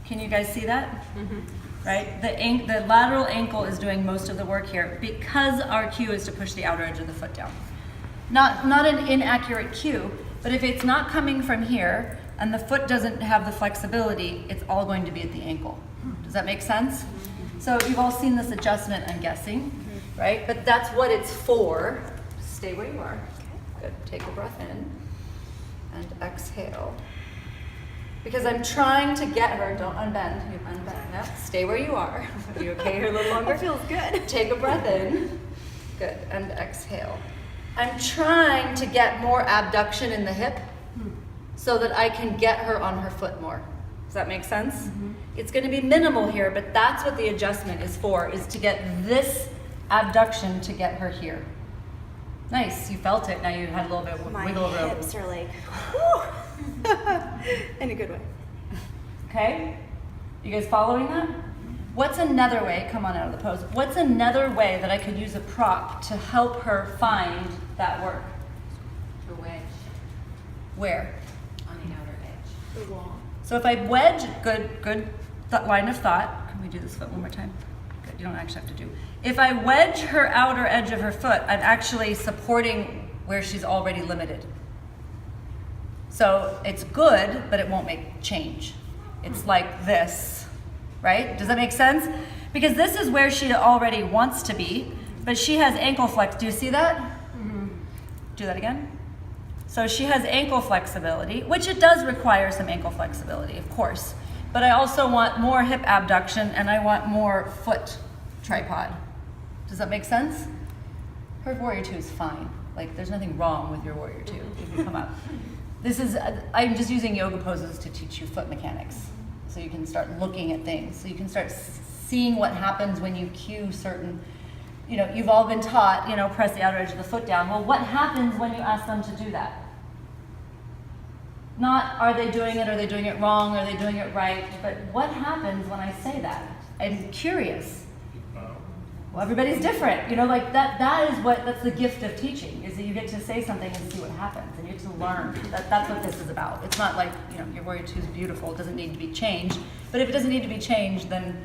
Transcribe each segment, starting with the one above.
Can you guys see that? Right? The lateral ankle is doing most of the work here because our cue is to push the outer edge of the foot down. Not an inaccurate cue, but if it's not coming from here and the foot doesn't have the flexibility, it's all going to be at the ankle. Does that make sense? So you've all seen this adjustment, I'm guessing, right? But that's what it's for. Stay where you are. Good. Take a breath in and exhale. Because I'm trying to get her, don't unbend, you unbend, no, stay where you are. Are you okay here a little longer? That feels good. Take a breath in, good, and exhale. I'm trying to get more abduction in the hip so that I can get her on her foot more. Does that make sense? It's gonna be minimal here, but that's what the adjustment is for, is to get this abduction to get her here. Nice, you felt it, now you had a little bit of wiggle room. My hips are like, whew. In a good way. Okay? You guys following that? What's another way, come on out of the pose, what's another way that I could use a prop to help her find that work? A wedge Where? on the outer edge. The wall. So if I wedge, good line of thought. Can we do this foot one more time? Good, you don't actually have to do. If I wedge her outer edge of her foot, I'm actually supporting where she's already limited. So it's good, but it won't make change. It's like this, right? Does that make sense? Because this is where she already wants to be, but she has ankle flex. Do you see that? Do that again. So she has ankle flexibility, which it does require some ankle flexibility, of course. But I also want more hip abduction and I want more foot tripod. Does that make sense? Her warrior two is fine. Like there's nothing wrong with your warrior two if you come up. This is, I'm just using yoga poses to teach you foot mechanics. So you can start looking at things. So you can start seeing what happens when you cue certain, you've all been taught, press the outer edge of the foot down. Well, what happens when you ask them to do that? Not, are they doing it wrong, are they doing it right, but what happens when I say that? I'm curious. Well, everybody's different, that's the gift of teaching, is that you get to say something and see what happens, and you get to learn. That's what this is about. It's not like, your warrior two is beautiful, it doesn't need to be changed, but if it doesn't need to be changed, then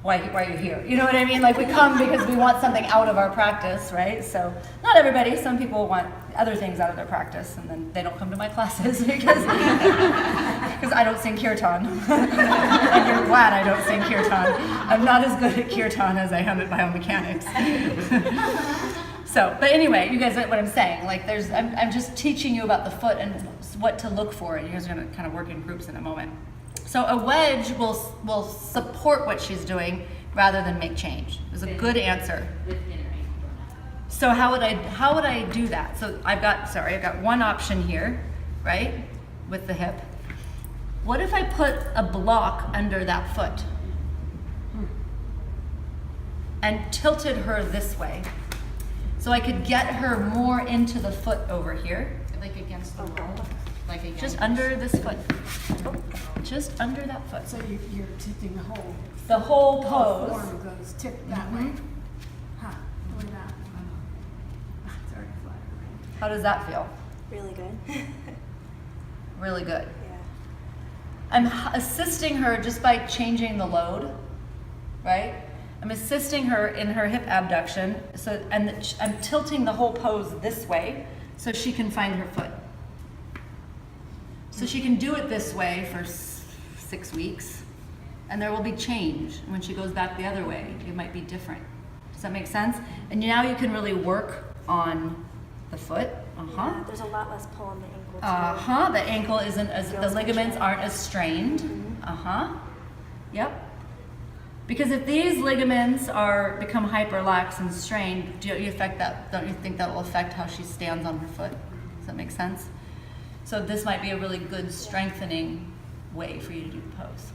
why are you here? You know what I mean? Like we come because we want something out of our practice, right? So not everybody, some people want other things out of their practice and then they don't come to my classes because I don't sing kirtan. And you're glad I don't sing kirtan. I'm not as good at kirtan as I am at biomechanics. So, but anyway, you guys get what I'm saying. Like I'm just teaching you about the foot and what to look for, and you guys are gonna kind of work in groups in a moment. So a wedge will support what she's doing rather than make change. Is a good answer. With inner ankle. So how would I do that? So I've got one option here, right? With the hip. What if I put a block under that foot and tilted her this way? So I could get her more into the foot over here. Like against the wall. Like against. Just under this foot. Just under that foot. So you're tipping the whole whole pose. form goes tipped that way. Huh, look at that. It's already flat, right? How does that feel? Really good. Really good. Yeah. I'm assisting her just by changing the load, right? I'm assisting her in her hip abduction, and I'm tilting the whole pose this way so she can find her foot. So she can do it this way for 6 weeks, and there will be change. When she goes back the other way, it might be different. Does that make sense? And now you can really work on the foot. Yeah, there's a lot less pull on the ankle too. The ankle isn't the ligaments aren't as strained. Yep. Because if these ligaments become hyperlax and strained, don't you think that will affect how she stands on her foot? Does that make sense? So this might be a really good strengthening way for you to do the pose.